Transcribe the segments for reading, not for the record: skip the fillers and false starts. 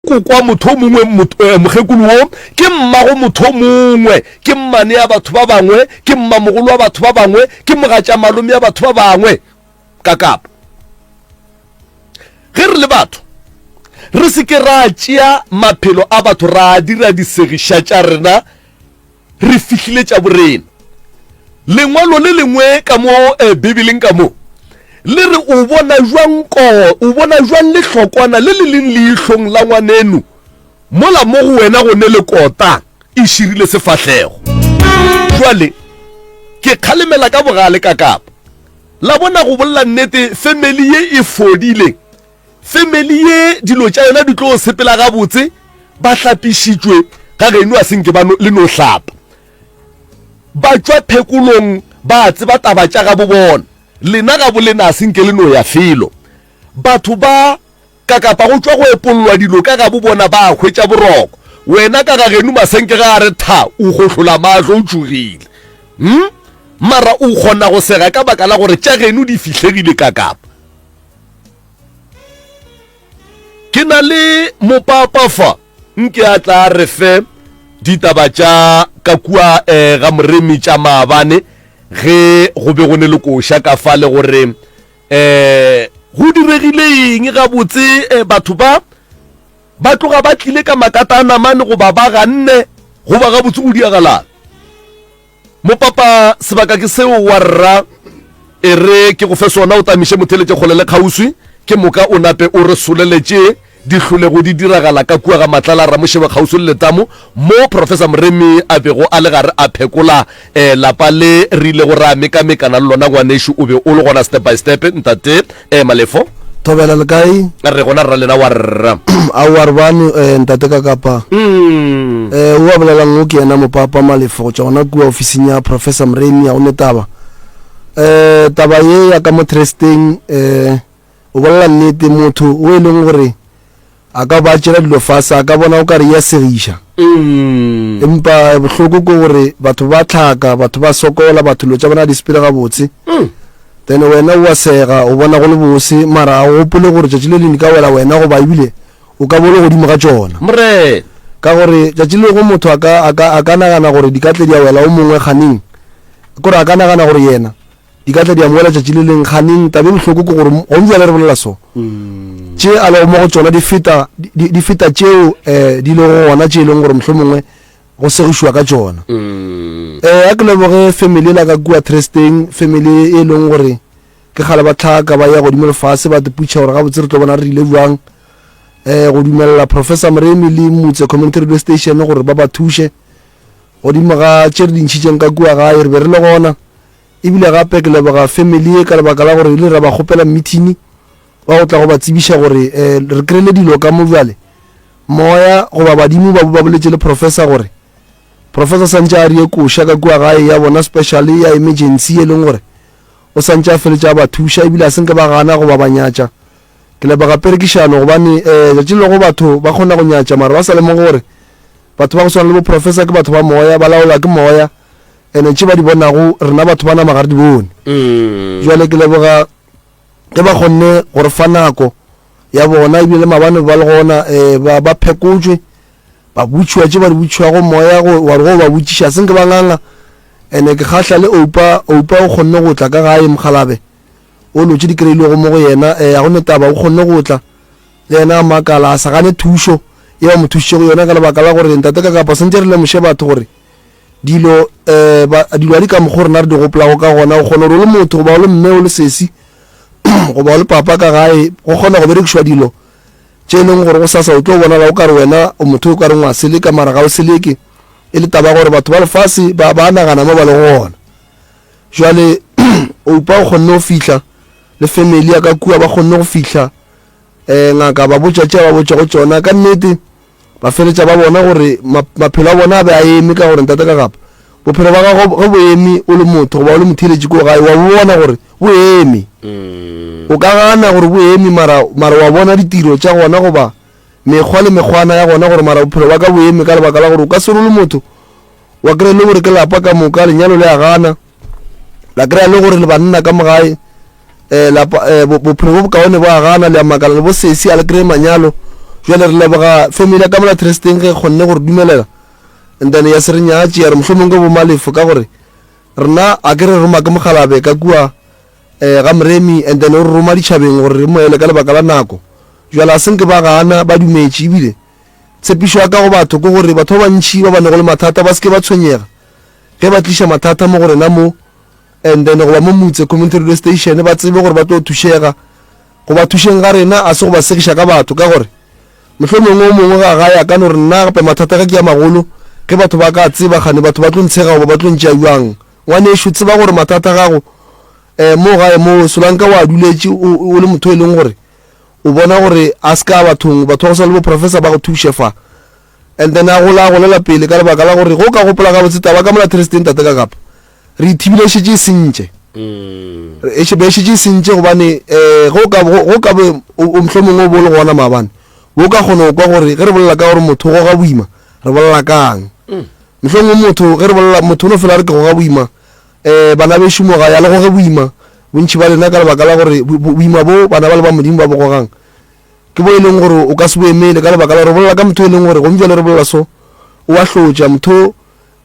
kwa motho mongwe mogekolo o ke mmago motho mongwe ke mmane ya batho ba bangwe ke mmamogolo wa batho ba bangwe ke mogatša malome ya batho ba bangwe ka kapa ge re le batho re se ke ra tšea maphelo a batho ra dira disegiša tša rena re fihlile tša borena lengwalo le lengwe ka mo bibeleng ka mo le re o bona jwang le hlokwana le leng leihlong la ngwanenu mola mo go wena go ne le kota e širile sefahlego jwale ke kgalemela ka bogale ka kapa la bona go bolla nnete family ye e fodile family ye dilo tša yona di tlo sepela ga botse ba hlapišitšwe ga geno a senke ba le no hlapa ba tšwa phekolong ba tseba taba tša ga bobona lena ga bolena a senke le no ya felo batho ba ka kapa go tšwa go epollwa dilo ka ga bobona ba hwetša boroko wena ka ga geno masenke ga a re tha o gohlola maatlo o tšogile mara o kgona go sega ka baka la gore tša geno di fihlegile ka kapa ke na le mopapafa nke a tla re fe ditaba tša ka kua ga moremi tša maabane ge go be go ne le koša ka fa le gore go diregile eng ga botse batho ba tloga ba tlile ka makata a namane goba ba ganne goba ga botse o diagalang mopapa sebaka ke seo wa rra e re ke go fe sona o tamiše motheletše kgolele kgauswi ke moka o nape o re soleletše di hlolego di diragala ka kua ga matlala ramošeba kgauso le letamo mo professor moremi a bego a le gare a phekola lapa le rile go ra mekamekana le lona ngwanešo o be o le gona step by step ntate malefo thobela le kae re gona rra lena wa rra a wa re bane ntate ka kapa o a bolelang o ke yena mopapa malefo go tšwa gona kua ofising ya professor moremi ya one taba ye ya ka mo trusting o bolela nnete motho o e leng gore a ka ba tšera dilo fase a ka bona o ka re ya segiša empa bohloko ko gore batho ba tlhaka batho ba sokola batho lo tša bona di sepele ga botse then wena o a sega o bona go le bose mara a gopole gore tšatši le leni ka wela wena go ba ebile o ka bole godimo ga tšona mre ka gore tšatši le go motho a ka nagana gore di ka tle di a wela o mongwe kganeng kore a ka nagana gore yena di ka tle di a moela tšatši le leng kganeng tabe bohloko ko gore gontsi a le re bolela so tše a lego mo go tšona di feta tšeo di le go gona tše e leng gore mohlho mongwe go segišwa ka tšona a ke leboge family la ka kua trusting family e leng gore ke kgale ba tlhaka ba ya godimo lefase ba teputša gore ga botse re tlo bona re rile jwang go dumelela professor moremi le motse community radio station gore ba thuše godimo ga tše re dintšhitšeng ka kua gae re be re le gona ebile gape ke leboga family e ka lebaka la gore le ra ba kgopela meeting wa go tla go ba tsebiša gore re kry-ile dilo ka mo bjale moya goba badimo ba boletše le professor gore professor santše a rie koša ka kua gae ya bona specially ya emergency e leng gore o santše a feletša a ba thuša ebile a senke ba gana goba ba nyatša ke leboga perekišano gobane tšatši lego batho ba kgona go nyatša mara ba sa le mo gore batho ba go swana le bo professor ke batho ba moya ba laola ke moya ene tše ba di bonago rena batho ba nama ga re di bone jwale ke leboga ke ba kgonne gore fa nako ya bona ebile mabane ba le gona ba phekotšwe ba butšhiwa tše ba di butšhiwa go moya wa re go ba botšiša senke ba nganga ene ke kgahla le opa o kgonne go tla ka gae mokgalabe o lotše di kry-ilego mo go yena ya gone taba o kgonne go tla le yena a makala a sa gane thušo e ba mo thušitšego yona ka lebaka la gore ntate ka kapa sentse re lemoše batho gore dilo a di ka mokgo rena re di gopolago ka gona o kgona gore o le motho goba o le mme o le sesi goba o le papa ka gae go kgona go berekišwa dilo tše e leng gore go sasa o tlo bonala o kare wena o motho o ka re ngwa seleka mara ga o seleke e le taba gore batho ba lefase ba nagana mo ba le gona jwale oupa o kgonne go fihla le family ya ka kua ba kgonne go fihla ngaka ba botša tše ba botša go tšona ka nnete ba feletša ba bona gore maphelo a bona a be a eme ka gore ntate ka gapa bophelo ba gago go boemi o le motho goba o le motheletši ko gae wa bona gore bo eme o ka gana gore bo eme mara wa bona ditiro tša gona goba mekgwa le mekgwana ya gona gore mara bophelo ba ka bo eme ka lebaka la gore o ka se le motho wa kry-a le gore ke lapa ka moka lenyalo le a gana la kry-a le gore le banna ka mogae bophelo bo bokaone bo a gana le a makala le bo sesi a le kry-e manyalo jwale re leboga family ka mola trusting ge kgonne gore dumelela and then ya serenya tšea re mohlomong ke bomalefo ka gore rena a ke re roma ke mogalabe ka kua ga Mremi and then o re roma ditšhabeng gore re moele ka lebaka la nako jwale a senke ba gana ba dumetše ebile tshepišo ya ka go batho ke gore batho ba bantšhi ba bane go le mathata ba seke ba tshwenyega ge ba tliša mathata mo gorena mo and then go ba mo motse community radio station ba tsebe gore ba tlo thušega go ba thušeng ga rena a se go ba segiša ka batho ka gore mohlomongwe o mongwe ga gaya ka no re nna gape mathata ga ke ya magolo ge batho ba ka tseba gane batho ba tlo ntshega goba ba tlo ntšea jwang ngwaneso tseba gore mathata gago mo gae mo solanka wa duletše o le motho e leng gore o bona gore a ska bathong batho go sa le bo professor ba go thuše fa and then a golela pele ka lebaka la gore go ka gopola ga botse taba ka mola Tristan tate ka kapa re ithibile šetše sentše e be šetše sentše gobane go ka be o mohlomongwe o bo le gona maabane bo ka kgona go kwa gore ge re bolela ka gore motho go ga boima re bolela kang mohlomongwe motho ge re bolela motho no fela re ke go ga boima bana be šomoga ya le go ge boima bontši ba lena ka lebaka la gore boima bo bana ba le ba modimo ba bogogang ke bo e leng gore o ka se bo emele ka lebaka la gore bolela ka motho e leng gore gomjale re bolela so o a hlotša motho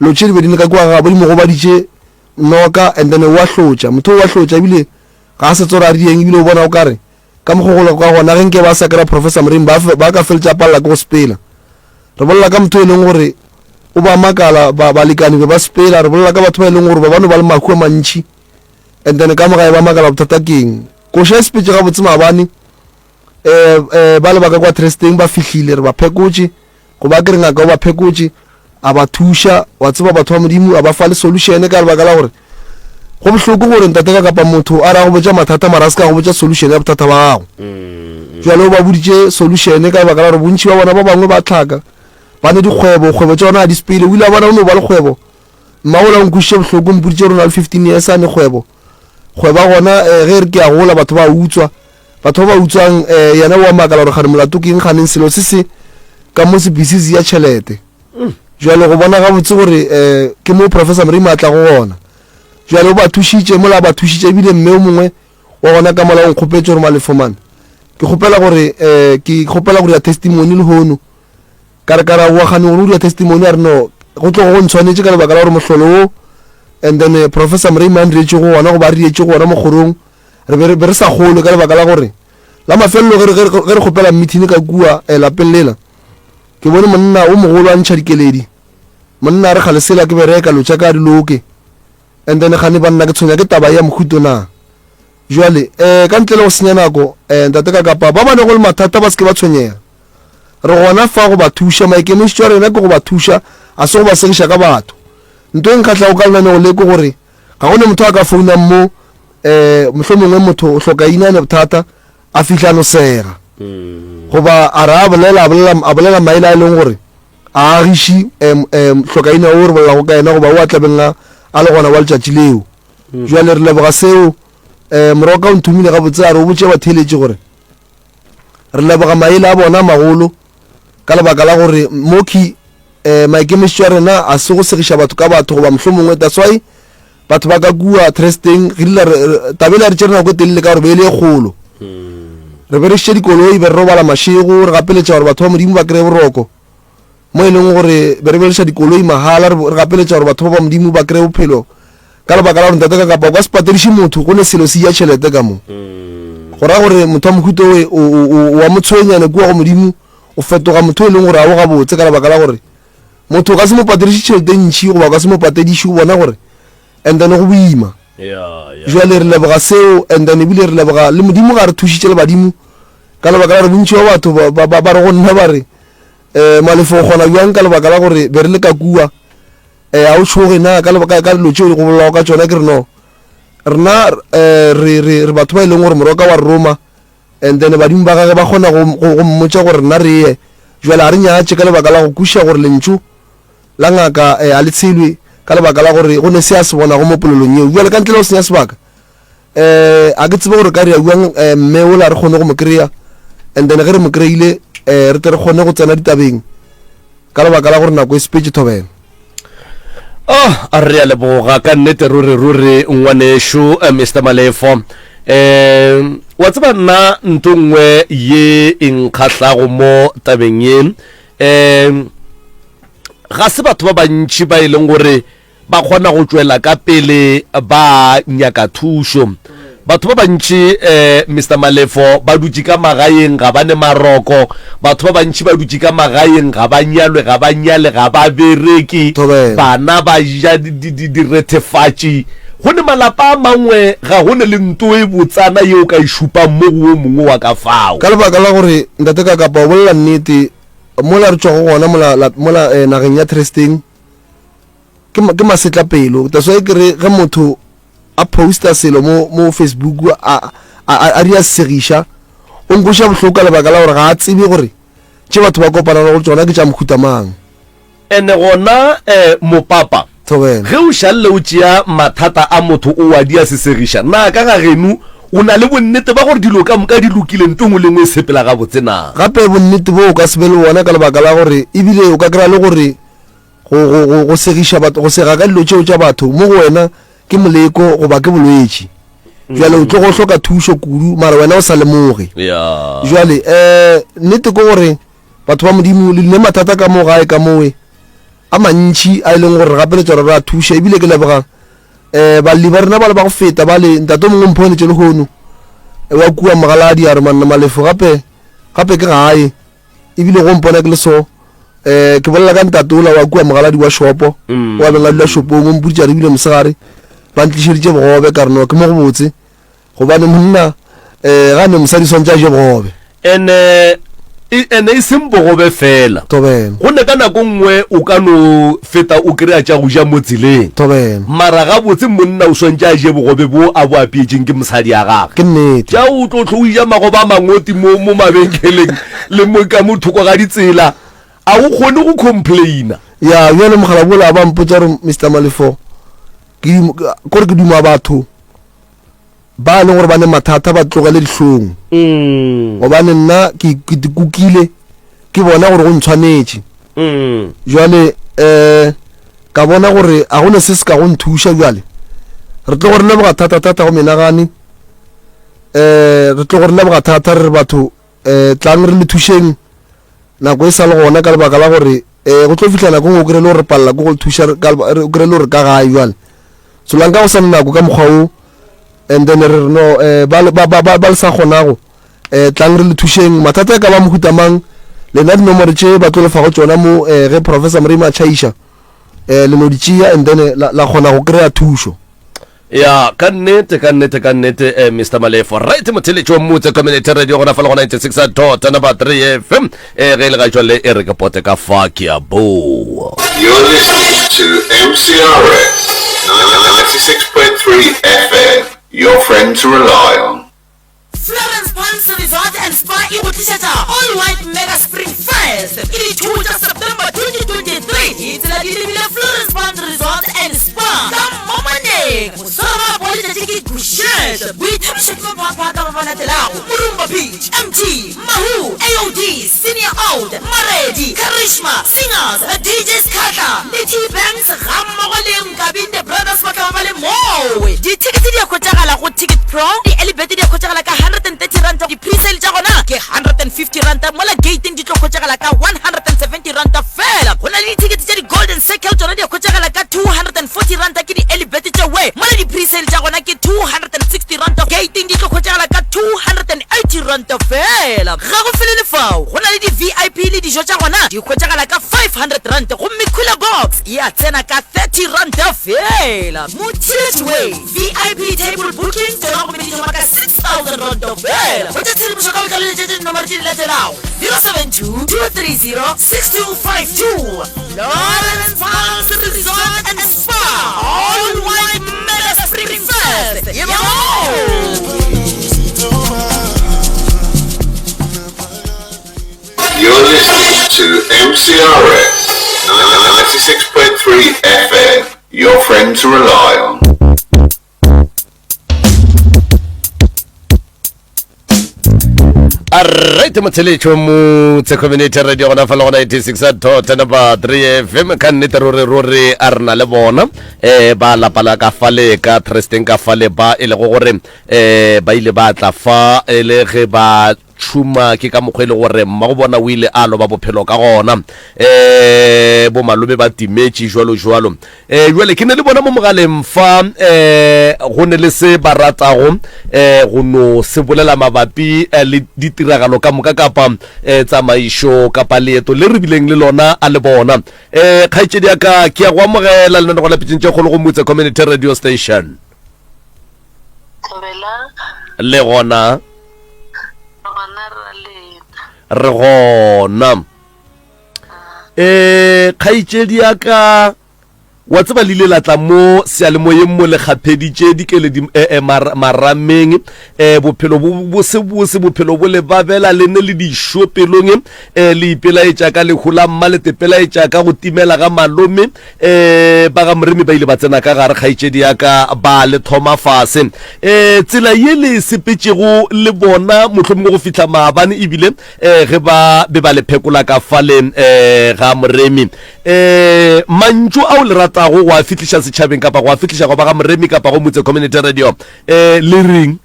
lotše dibedine ka kwa ga bodimo go baditše noka and then o a hlotša motho o a hlotša ebile ga a se tsora a rieng ebile o bona o kare ka mogogolo ka gona ge nke ba sa kry professor Mremi ba ka feletša palela ke go sepela re bolela ka motho e leng gore o ba makala balekani be ba sepela re bolela ka batho ba e leng gore ba bano ba le mahu a mantšhi and then ka mogae ba makala bothata keng koša sepetse ga botse maabane ba le baka kwa Tristan ba fihlile re ba phekotše go ba ke re ngaka o ba phekotše a ba thuša wa tseba batho ba modimo a ba fa le solution ka lebaka la gore go bohloko gore ntate ka kapa motho a ra go botša mathata mara se ka go botša solution ya bothata ba gago jwale o ba boditše solution ka lebaka la gore bontši ba bona ba bangwe ba tlhaka ba ne dikgwebo tša bona a disepele o ile a bona o ne o ba le kgwebo mmaola o nkwišitše bohloko mpoditše rona le 15 years a ne kgwebo gona ge re ke a gola batho ba utswa batho ba utswang yena wa makala gore gane molato ke eng ganeng selo se ka mo se business ya tšhelete jwale go bona ga botse gore ke mo professor Mremi a tla go gona jwale o ba thušitše mola ba thušitše ebile mme o mongwe wa gona ka mola o nkgopetse gore malefomane ke kgopela gore ya testimony le hono ka re kara wa gane gore o ya testimony a re no go tlo go ntshwanetse ka lebaka la gore mohlolo o and then professor Mremi a nretše go gona go ba rietše go gona mo kgorong re be re sa gole ka lebaka la gore la mafelelo ge re kgopela meeting ka kua lapeng lela ke bone monna o mogolo a ntšha dikeledi monna a re kgalesela ke bereka lotša ka diloke and then gane banna ke tshwenya ke taba ya mohuto na jwale ka ntle le go senya nako ntate ka kapa ba bane go le mathata ba seke ba tshwenyega re gona fa go ba thuša maikemišitšo a rena ke go ba thuša a se go ba segiša ka batho nto e nkgatlha go ka lenaneo le ke gore ga gone motho a ka founang mo mohlomongwe motho o hloka inane bothata a fihla no sega goba a re a bolela maele a e leng gore a agiši hloka ina o re bolelago ka ena goba o a tlabeng a le gona wa letšatši leo jwale re leboga seo morago ka o nthomile gabotse a re o botše ba theeletše gore re leboga maele a bona magolo ka lebaka la gore moki maikemišitšo a rena a se go segiša batho ka batho goba mohlomongwe that's why batho ba ka kua Tristan tabela re tšere nako e telele ka gore be e le e kgolo re be re šitše dikoloi be re robala mašego re gapeletša gore batho ba modimo ba kry boroko mo e leng gore be re beleša dikoloi mahala re gapeletša gore batho ba ba modimo ba kry bophelo ka lebaka la gore ntate ka kapa o ka se patediše motho go ne selo se ya tšhelete ka mo go raya gore motho wa mohuto o wa motshwenyane kua go modimo o fetoga motho e leng gore a o gabotse ka lebaka la gore motho o ka se mo patediše tšhelete ntšhi goba o ka se mo patediše o bona gore and then go boima jwale re leboga seo and then ebile re leboga le modimo ga re thušitše le badimo ka lebaka la gore bontši ba batho ba re go nna ba re malefo go kgona bjang ka lebaka la gore be re le ka kua a o tšhoge na ka lebaka ka dilo tšeo di go bolelago ka tšona ke re no rena re batho ba e leng gore moroka wa re roma and then badimo ba gage ba kgona go mmotša gore rena re ye jwale a re nyatše ka lebaka la go kuša gore lentšu la ngaka a le tshelwe ka lebaka la gore go ne se a se bona go mo polelong eo jwale ka ntle le go senya sebaka a ke tsebe gore ka re ya buang mme o la re kgone go mo kry-a and then ge re mo kry-ile re te re kgone go tsena ditabeng ka lebaka la gore nako e sepetse thobela a re a leboga ka nnete ruri ngwaneso Mr. Malefo wa tseba nna ntho nngwe ye enkgahlago mo tabeng ye ga se batho ba bantši ba e leng gore ba kgona go tswela ka pele ba nyaka thušo. Batho ba bantši Mr Malefo ba dutse ka magaeng ga ba ne maroko, batho ba bantši ba dutse ka magaeng ga ba nyalwe ga ba nyale ga ba bereki, bana ba ja direthefatši. Go ne malapa a mangwe ga go ne le nto e botsana yeo ka e šupang mo go mongwe wa ka fao, ka lebaka la gore ntate ka kapa o bolela nnete mola re tswa go gona mola nageng ya Tresting ke masetla pelo. That's why ke ge motho a posta selo mo Facebook a ria segisha o nkosha bohloka lebaka la gore ga a tsebe gore tše batho ba kopana go tsona ke tša mohuta mang. ene gona mopapa ge o šalle o tšea mathata a motho o wa dia se segiša na ka ga genu o na le bonnete ba gore dilo ka moka di lokile nto ngwe le ngwe e sepela ga botse na gape bonnete bo o ka se be le bona ka lebaka la gore ebile o ka kry-a le gore go segiša batho go sega ka dilo tšeo tša batho mo go wena ke moleko goba ke bolwetši jwale o tlo go hloka thušo kudu mara wena o sa lemoge. Jwale nnete ke gore batho ba modimo le mathata ka mo gae ka mowe a mantši a e leng gore gape le tsona re a thuša ebile ke leboga balli ba rena ba le ba go feta ba le ntate mongwe mphonetse le gono wa kua mogaladi a re manna Malefo gape ke gae ebile go mpona ke le so ke bolela ka ntatola wa kua mogaladi wa shopo wa beng a dula shopong o mpoditša re ebile mosegare ba ntlišeditše bogobe ka reno ke mo go botse gobane monna ga ne mosadi swantse a je bogobe ene e seng bogobe fela go ne ka nako nngwe o ka no feta o kry-a tša go ja mo tseleng mara ga botse monna o swantse a je bogobe bo a bo apeetseng ke mosadi a gage ke nnete tša o tlo o ja magobe a mangoti mo mabenkeleng le mo ka mo thoko ga ditsela a o kgone go complaina ya bjale mogala bola ba mpotsa gore Mr Malefo kore ke duma batho ba leng gore ba ne mathata ba tlogele dihlong gobane nna ke kukile ke bona gore go ntshwanetše jwale ka bona gore a gone se se ka go nthuša jwale re tlo gore leboga thata go menagane re tlo gore leboga thata re batho tlang re le thušeng nako e sa le gona ka lebaka la gore go tlo fitlha nako o kry le gore palela ko go thuša o kry le gore ka gae jwale so lanka go sa nako ka mokgwa o and then re no ba le sa kgonago tlang re le thušeng mathata a ka ba mohuta mang lena dinomore tše ba tlo lefa go tsona mo ge Professor Mrima a tšhaiša le no di tšea and then la kgona go kry-a thušo ya ka nnete Mr Malefo right motheletši wa mmotse community radio gona fela go 96.3 FM ge le ga jwale e re ke pote ka fa ke a bo. You're listening to MCRS 96.3 FM, your friend to rely on. Florence Palms Resort and Spa Iwotishata All White Mega Spring Fest. It is 2 September 2023. It's la Dilibile Florence Palms Resort and Spa. Come Monday. Musama Polita Tiki Kushet. We Ship Papa Vanatelao. Murumba Beach. MT. Mahu. AOD. Senior Out. Maredi. Karishma. Singers. DJs Kata. Niti Banks. Ramawale Kabinde Brothers Makamale Mo. The ticket is Kotagala Ticket Pro. The elevated Kotagala 130 rand. The pre-sale jagona ke 150 rand. Mola gating di Kotagala 170 rand. Fela. Kuna the ticket is the Golden Circle. Already Kotagala 240 rand. Ki the elevated way. Mola the pre-sale jagona ke 260 rand. Gating di Kotagala 280 rand. Fela. Gago fele le fao. Kuna the VIP le di jagona di Kotagala 500 rand. Go mikula box. Ya tsena ka 30 rand. Fela. Mutilage way. VIP table booking. Tena go medito maka 6,000 rand. Fela. Wata tsiri mushaka wika lele number tiri lete lao 072-230-6252. Lawrence Palms Resort and Spa. All White Mega Spring Fest. You're listening to MCRS 96.3 FM, your friend to rely on. Alright, matelecho mu tse community radio gona fa le gona 86.3 FM ka nnete ruri a rena le bona ba lapala ka fale ka trusting ka fale ba ile go gore ba ile ba tla fa ele ge ba tshuma ke ka mogwele gore mma go bona o ile a lo ba bophelo ka gona bo malome ba timetši jwalo jwale ke ne le bona mo mogaleng fa go ne le se ba ratago go no se bolela mabapi le ditiragalo ka moka kapa tsamaišo kapa leeto le re bileng le lona a le bona kgaitšedi ya ka ke ya go amogela le none go lapetseng tše kgolo go motse community radio station le gona re gona kgaitšedi ya ka wa tseba le ile latla mo sealemoyeng mo le kgapheditše dikeledi marameng bophelo bo sebose bophelo bo le babela le ne le dišo pelong le ipelaetša ka lehola mma le tepelaetša ka go timela ga malome ba ga moremi ba ile ba tsena ka gare kgaitšedi ya ka ba le thoma fase tsela ye le sepetšego le bona mohlomongwe go fihla maabane ebile ge ba be ba le phekola ka fale ga moremi mantšu ao le rata go wa fitlisha setšhabeng kapa go a fitlisha go ba ga moremi kapa go motse community radio le reng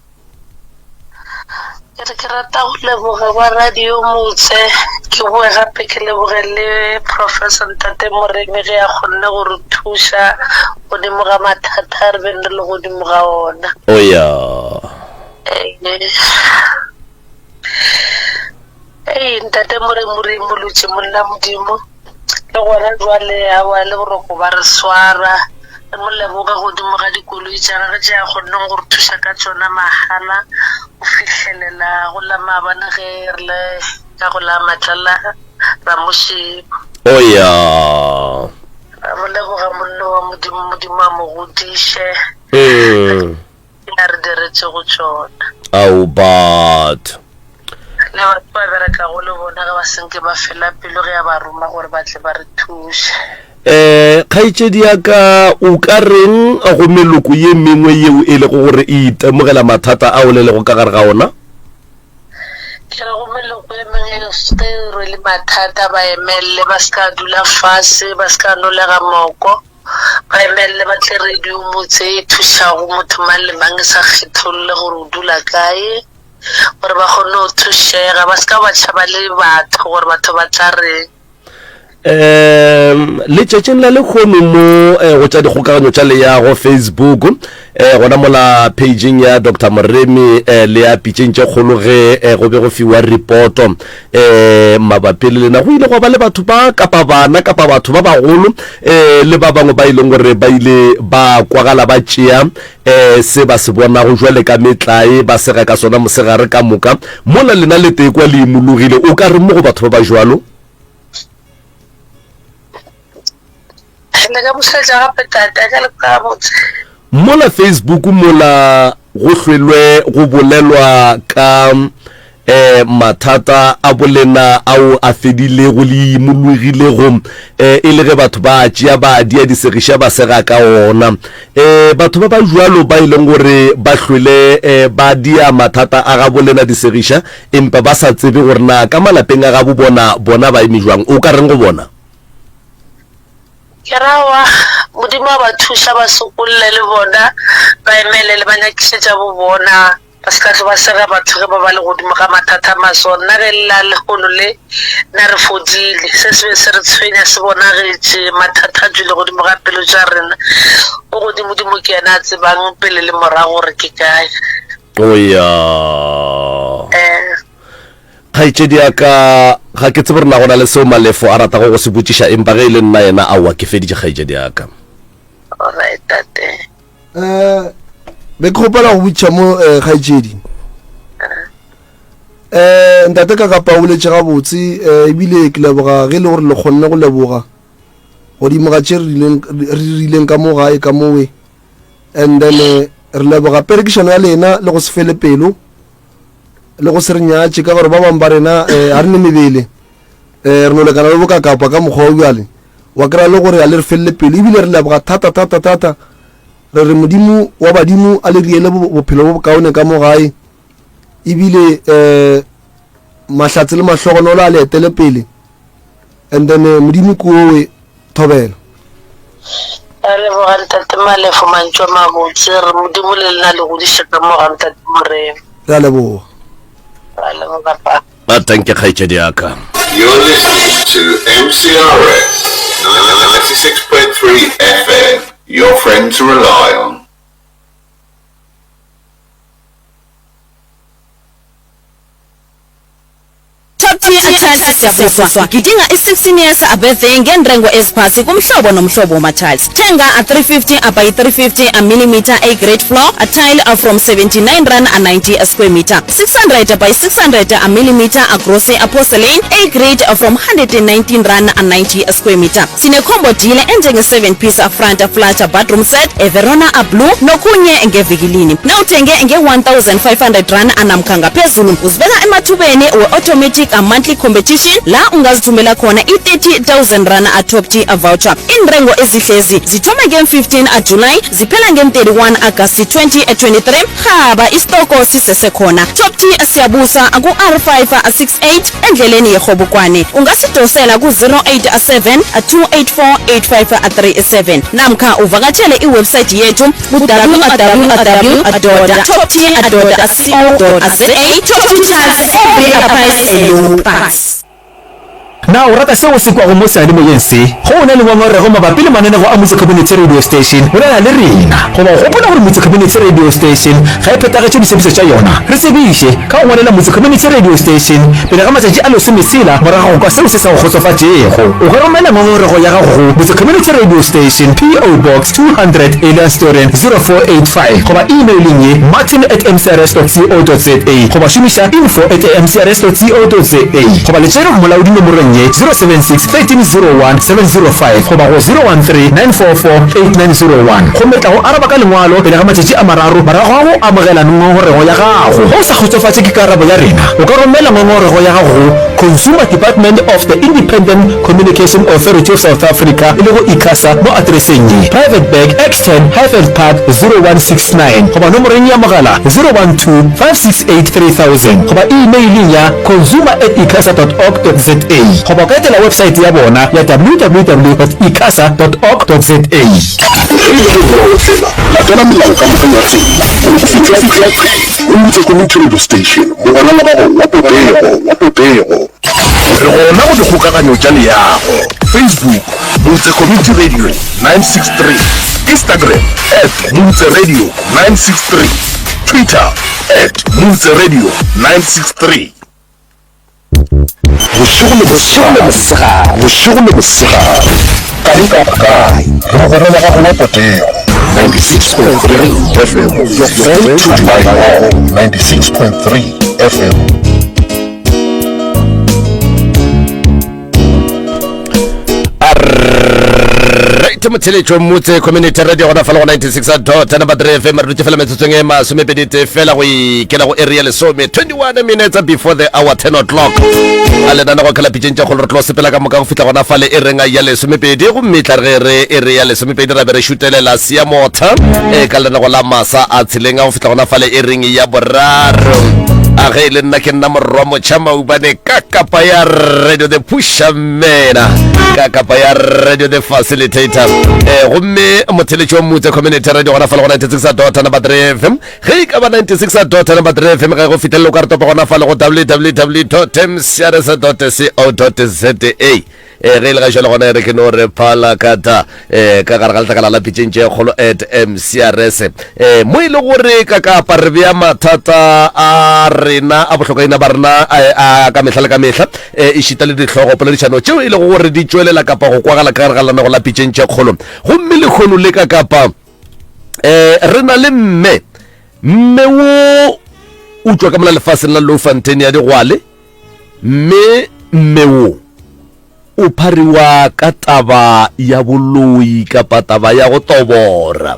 ke rata go leboga ba radio motse ke boe gape ke lebogele professor Ntate Moremi ge a kgonne go re thuša godimo ga mathata re bene le godimo ga ona oya Ntate Moremi molutše monna modimo le gona jwale a wa le boroko ba re swara le moleboga godimo ga dikoloi tša gage tše a kgonneng go re thuša ka tšona mahala go fitlhelela go la maabane ge re le ka go la matlala ra mošebo oya a moleboga monno wa modimo a mo godiše a re diretše go tšona au but le batho ba bereka go le bona ge ba senke ba fela pelo ge a ba roma gore ba tle ba re thuše kgaitšedi ya ka o ka reng go meloko ye mengwe yeo e le go gore e itemogela mathata ao le go ka gare ga ona ke re go meloko ye mengwe ge re le mathata ba emelele ba se ka dula fase ba se ka nolega moko ba emelele ba tle radio motse e thušago motho mang le mang e sa kgetholle gore o dula kae gore ba kgone go thušega ba se ka ba tšhaba le batho gore batho ba tla reng letšatšeng la lekgono mo go tša dikgokaganyo tša le ya go Facebook gona mola pageng ya Dr. Moremi le ya pitšeng tše kgolo ge go be go fiwa reporto mabapi le lena go ile go ba le batho ba kapa bana kapa batho ba bagolo le ba bangwe ba ileng gore ba ile ba kwagala ba tšea se ba se bona go jwale ka metlae ba sega ka sona mosegare ka moka mola lena le tekwa le imologile o ka re mo go batho ba ba jwalo mola Facebook mola go hlwelwe go bolelwa ka mathata a bolena ao a fedile go le imologile go e le ge batho ba tšea ba dia disegiša ba sega ka ona batho ba ba jwalo ba ileng gore ba hlwele ba dia mathata a ga bolena disegiša empa ba sa tsebe gore na ka malapeng a ga bo bona ba eme jwang o ka reng go bona ke rawa modimo a ba thuša ba sokolle le bona ba emelele ba nyakišetša bo bona ba se ka ba sega batho ge ba ba le godimo ga mathata masona nna ge lela lekgono le na re fodile se se be se re tshwenya se bonagetše mathata a dule godimo ga pelo tša rena o godimodimo ke yena a tsebang pele le morago gore ke kae oya kgaitšedi ya ka ga ke tsebe re na gona le seo malefo a rata go se botšiša empa ge e le nna yena aowa ke feditše kgaitšedi ya ka alright tate be ke gopela go botšiša mo kgaitšedi ntate ka kapa o letše gabotse ebile ke leboga ge le gore le kgonne go leboga godimo ga tše re rileng ka mo gae ka mowe and then re leboga perekišano ya lena le go se fele pelo le go se re nyatše ka gore ba bang ba rena a re ne mebele re no lekana le bokakapa ka mokgwa o bjale wa kry-a le gore a le re felele pelo ebile re leboga thata re re modimo wa badimo a le riele bophelo bo bokaone ka mo gae ebile mahlatse le mahlogonolo a le etele pele and then modimo ko we thobela a leboga ntate Malefo mantšwa mabotse re modimo le lena le godiša ka moga ntate Morena re a leboga a leboga pa tanke kgaitsedi aka. You're listening to MCRS 96.3 FM, your friend to rely on. Siyabuswa gidinga i-16 years abirthday ngenrengo eziphasi kumhlobo nomhlobo wama-tiles. Thenga a350 by 350 mm A grade floor a tile from 79 rand a 90 a square meter. 600 by 600 mm a glossy a porcelain A grade from 119 rand a 90 a square meter. Sine combo deal enjenge 7 piece a front flat bathroom set a Verona a blue nokunye ngevikilini. Nawuthenge nge 1500 rand anamkhanga phezulu uzibeka emathubeni we-automatic a monthly competition la ungazithumela khona i-30,000 rand a top tier a voucher. Inrengo ezihlezi zithoma nge-15 a July ziphela nge-31 August 2023. Haba istoko sisesekhona. Top tier siyabusa ku R568 endleleni yeRhobukwane. Ungasidosela ku 087 284 8537 namkha uvakatshele iwebsite yethu www.toptier.co.za. Top tiers every price and low price. na o rata seo se kwa go mo sadi mo yense go ne le ngongorego mabapi le mananego a Motse Community Radio Station go na le rena go ba gopola gore Motse Community Radio Station ga e phetagetše disebediswa tša yona re tsebiše ka go ngwalela Motse Community Radio Station pele ga matšatši a lesomesela morago kwa seo se sa go kgotsofatšego o ka romela ngongorego ya gago go Motse Community Radio Station PO Box 200 Elanstoren 0485 goba emailing ye martin@mcrs.co.za goba šomiša info@mcrs.co.za goba letšere go molaodi nomorong 076 1301 705 goba go 013 944 8901 go metla go araba ka lengwalo pele ga matšatši a mararo morago ga go amogela ngongorego ya gago go sa kgotsofatše ke karabo ya rena o ka romela ngongorego ya gago go Consumer Department of the Independent Communication Authority of South Africa e le go ICASA mo adreseng ye Private Bag X10 Highfield Park 0169 goba nomorong ya mogala 012 568 3000 goba emailing ya consumer@icasa.org.za goba ka etela website ya bona ya www.icasa.org.za latela melao ka mokganyatsi o Motse Community Radio Station mogala la gago wa popego re gona go dikgokaganyo tša leago Facebook Motse Community Radio 963 Instagram @Motse Radio 963 Twitter @Motse Radio 963 bošego le mosegare ka dikakakai mogoro wa gago wa potego 96.3 FM your friend to rely on 96.3 FM Motheletšo Motse Community Radio gona fa le go 96.3 FM re dutse fela metsotsong e masomepedite fela go ikela go area lesome 21 minutes before the hour 10 o'clock a le nana go kala pitšeng tša kgolo re tlo sepela ka moka go fitla gona fa le e renga ya lesomepedi go mmetla re area lesomepedi ra be re šutelela sia motha ka le nako la masa a tseleng a go fitla gona fa le e reng ya boraro a ge le nna ke nna morwa motšhama ubane ka kapa ya radio the pusher mena ka kapa ya radio the facilitator gomme motheletši wa Motse Community Radio gona fa le go 96.3 FM ge e ka ba 96.3 FM ge go fitlhelele o ka re topa gona fa le go www.mcrs.co.za ge e le ga jalo gona re ke no re phala kata ka gare ga letlakala la pitšeng tše kgolo @mcrs mo e le gore ka kapa re bea mathata a rena a bohlokaina ba rena a ka mehla le ka mehla e šita le ditlhogo poledišano tšeo e le gore di tšwelela kapa go kwagala ka gare ga lanago la pitšeng tše kgolo gomme le kgono le ka kapa re na le mme wo o tswa ka mola lefaseng la Louffontein ya Digwale mme wo o phariwa ka taba ya boloi kapa taba ya go tobora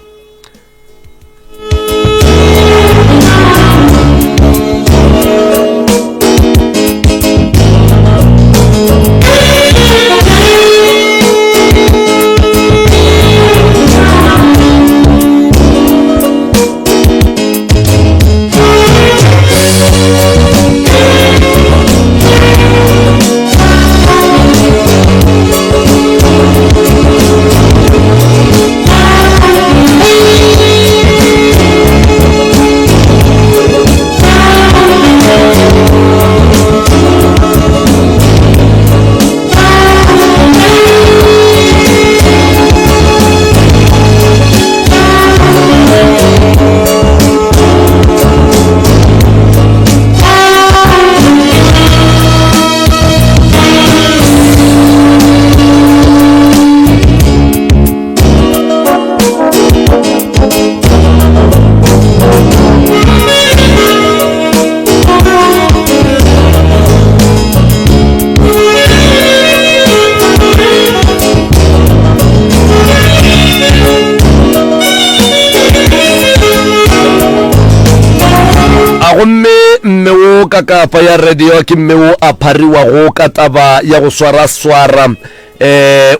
ka kapa ya radio ke mme o a phariwa go ka taba ya go swara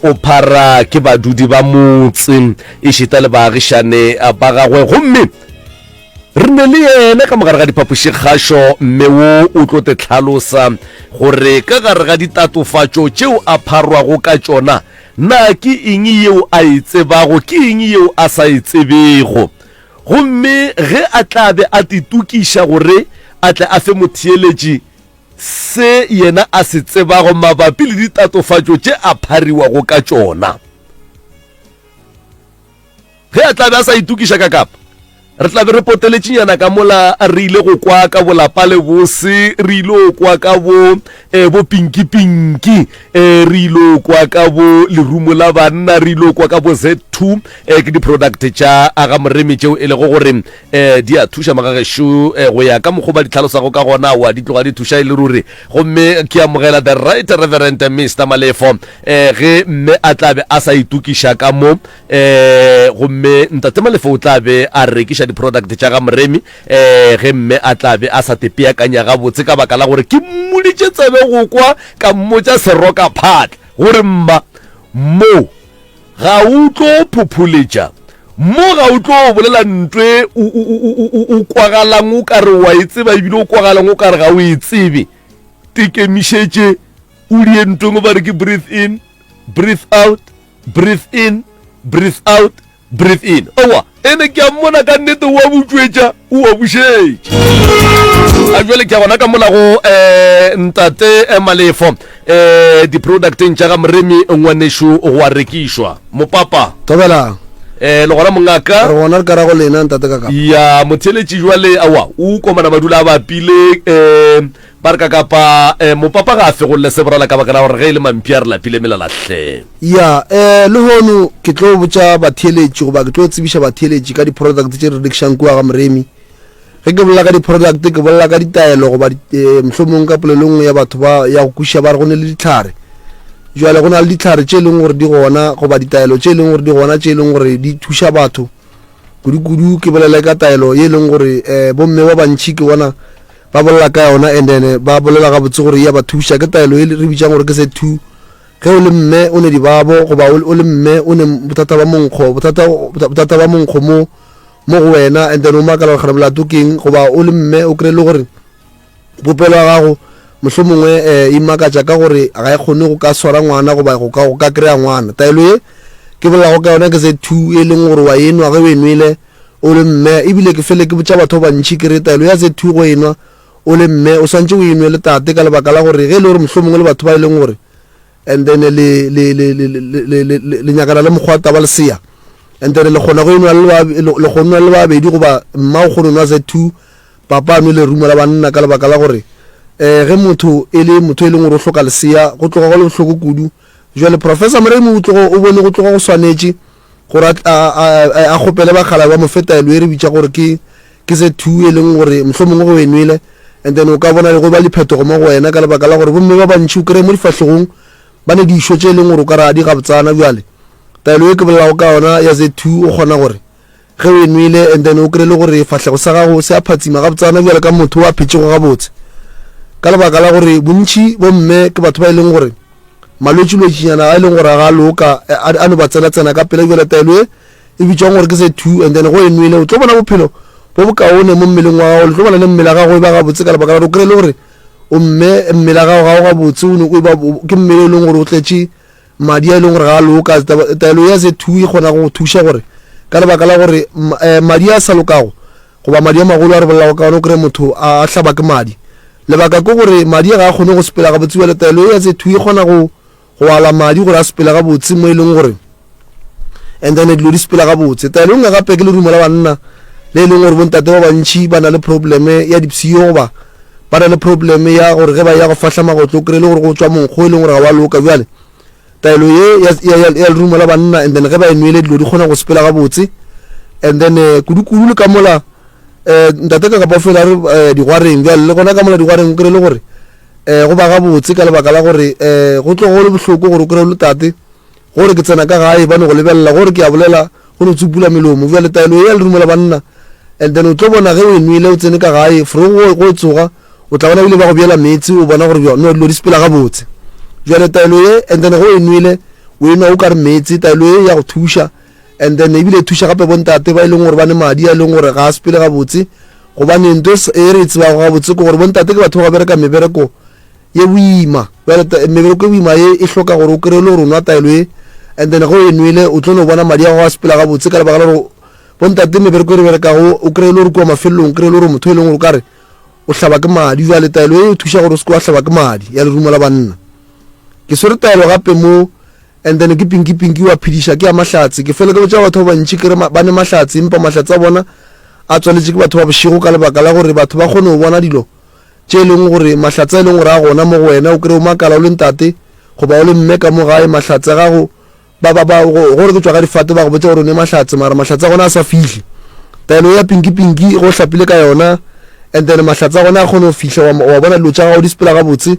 o phara ke badudi ba motse e shita le baagishane ba gagwe gomme re ne le yena ka mogare ga diphapoši kgašo mme o tlo te tlhalosa gore ka gare ga ditatofatšo tšeo a pharwago ka tšona na ke eng yeo a e tsebago ke eng yeo a sa e tsebego gomme ge a tlabe a titukiša gore a tle a fe motheeletši se yena a se tsebago mabapi le ditatofatšo tše a phariwago ka tšona ge a tlabe a sa itukiša ka kapa re tlabe re poteletšinyana ka mola re ile go kwa ka bolapa le bose re ile go kwa ka bo pinki re ile go kwa ka bo lerumo la banna re ile go kwa ka bo Z2 ke di-product tša aga moremi tšeo e le go gore di a thuša magagesho go ya ka mokgwa ba di tlhalosago ka gona wa di tloga di thuša e le ruri gomme ke amogela the right reverend Mr. Malefo ge mme a tlabe a sa itukiša ka mo gomme ntate Malefo o tlabe a rekiša di-product tša ga moremi ge mme a tlabe a sa tepeakanya gabotse ka baka la gore ke mmoditše tsebe go kwa ka mmotša seroka phatla gore mma mo ga o tlo phopholetša mo ga o tlo bolela ntwe o kwagalang o kare wa e tseba ebile o kwagalang o kare ga o e tsebe tekemišetše o die ntweng o ba re ke breathe in breathe out breathe in breathe out breathe in owa ene ke a mmona ka nnete wa botswetša o wa bušetše a jwale ke a gona ka mola go ntate Malefo di-producteng tša ga moremi ngwanešo go a rekišwa mopapa tobelang le gona mongaka re gona re ka ra go lena ntate ka kapa ya motheeletši jwale awa o komana madula a bapile ba re ka kapa mopapa ga a fegolole seborala ka baka la gore ge e le mampi a re lapile melalatlhe ya le hono ke tlo botša batheeletši goba ke tlo tsebiša batheeletši ka di-product tše re rekišang kua ga moremi ge ke bolela ka di-product ke bolela ka ditaelo goba mohlomong ka polelo nngwe ya batho ba ya go kuša ba re go ne le ditlhare jwale go na le ditlhare tše e leng gore di gona goba ditaelo tše e leng gore di gona tše e leng gore di thuša batho kudu ke bolela ka taelo ye e leng gore bomme ba bantšhi ke bona ba bolela ka yona and then ba bolela gabotse gore ya ba thuša ke taelo e re bitšang gore ke Z2 ge o le mme o ne dibabo goba o le mme o ne bothata ba monkgo mo go wena and then o makala gore molato keng goba o le mme o kry-e le gore popelo wa gago mohlomongwe e makatša ka gore ga e kgone go ka swara ngwana goba go ka kry-a ngwana taelo e ke bolelago ka yona ke Z2 e leng gore wa enwa ge o enwele o le mme ebile ke fele ke botša batho ba bantšhi ke re taelo ya Z2 go enwa o le mme o swantše o enwe le tate ka lebaka la gore ge e le gore mohlomongwe le batho ba e leng gore and then le nyakana le mokgwa taba lesea and then le kgona go enwa le babedi goba mma o kgone nwa Z2 papa a nwe le rumo la banna ka lebaka la gore ge motho e le motho e leng gore o hloka lesea go tloga go le bohloko kudu jwale professor moremi o bone go tloga go swanetše gore a kgopele bakgala ba mofetaelo e re bitša gore ke Z2 e leng gore mohlomongwe go enwele and then o ka bona le go ba diphetogo mo go wena ka lebaka la gore bomme ba bantšhi o kry-e mo difahlegong ba ne dišo tše e leng gore o ka ra di gabotsana bjale taelo e ke bolelago ka yona ya Z2 o kgona gore ge o enwele and then o kry-e le gore fahlego sa gago se a phatsima gabotsana bjale ka motho o a phetšego gabotse ka lebaka la gore bontšhi bomme ke batho ba e leng gore malwetši-lwetšinyana a e leng gore ga a loka a no ba tsena ka pele bjale taelo e bitšwang gore ke Z2 and then go enwele o tlo bona bophelo bo bokaone mo mmeleng wa gago le tlo bona le mmele ga gago e ba gabotse ka lebaka la gore o kry-e le gore o mme mmele ga gago gabotse ke mmele e leng gore o tletše madi a e leng gore ga a loka taelo ya Z2 e kgona go thuša gore ka lebaka la gore madi a sa lokago goba madi a magolo a re bolelago ka one o kry-e motho a hlaba ke madi lebaka ke gore madi a ga a kgone go sepela gabotse bjale taelo ya Z2 e kgona go ala madi gore a sepela gabotse mo e leng gore and then dilo di sepela gabotse taelo nngwe gape ke le rumo la banna le e leng gore bontate ba bantšhi ba na le probleme ya dipsio goba ba na le probleme ya gore ge ba ya go fahla magotlo o kry-e le gore go tswa monkgo e leng gore ga wa loka bjale taelo ye ya lerumo la banna and then ge ba enwele dilo di kgona go sepela gabotse and then kudu le ka mola ntate ka kapa fela re digwareng bjale le gona ka mola digwareng o kry-e le gore go ba gabotse ka lebaka la gore go tlo go le bohloko gore o kry-e le tate gore ke tsena ka gae ba ne go lebelela gore ke a bolela go no tsupula melomo bjale taelo ya lerumo la banna and then o tlo bona ge o enwele o tsene ka gae fore go tsoga o tla bona bile ba go biela metsi o bona gore no dilo di sepela ga botse jwale taelo e and then go enwele o enwa o ka re metsi taelo e ya go thusha and then ebile thusha gape bontate ba ileng gore ba ne madi a leng gore ga a sepele ga botse gobane ntho e re tseba ga botse ko gore bontate ke batho ba bereka mebereko ye boima mebereko e boima e hloka gore o kry le gore o nwa taelo e and then go enwele o tlo no bona madi a go a sepela ga botse ka lebaka la gore bontate mebereko e re berekago o kry le gore kwa mafelelong o kry le gore motho e leng gore o kare o hlaba ke madi jwale taelo e thusha gore o se ko a hlaba ke madi ya lerumo la banna ke swere taelo gape mo and then ke pinki wa phidisha ke ya mahlatsi ke fele ke botsa batho ba ntši kere ba ne mahlatsi empa mahlatsi a bona a tswaletse ke batho ba boshigo ka lebaka la gore batho ba kgone go bona dilo tše leng gore mahlatsi a leng gore a gona mo go wena o kry o makala o le ntate go ba o le mme ka mo gae mahlatsi a gago gore ke tswa ka difate ba go botsa gore o ne mahlatsi mara mahlatsi a gona a sa fihle taelo ya pinki go hlapile ka yona and then mahlatsi a gona a kgone go fihla wa bona dilo tša gago di sepela ga botse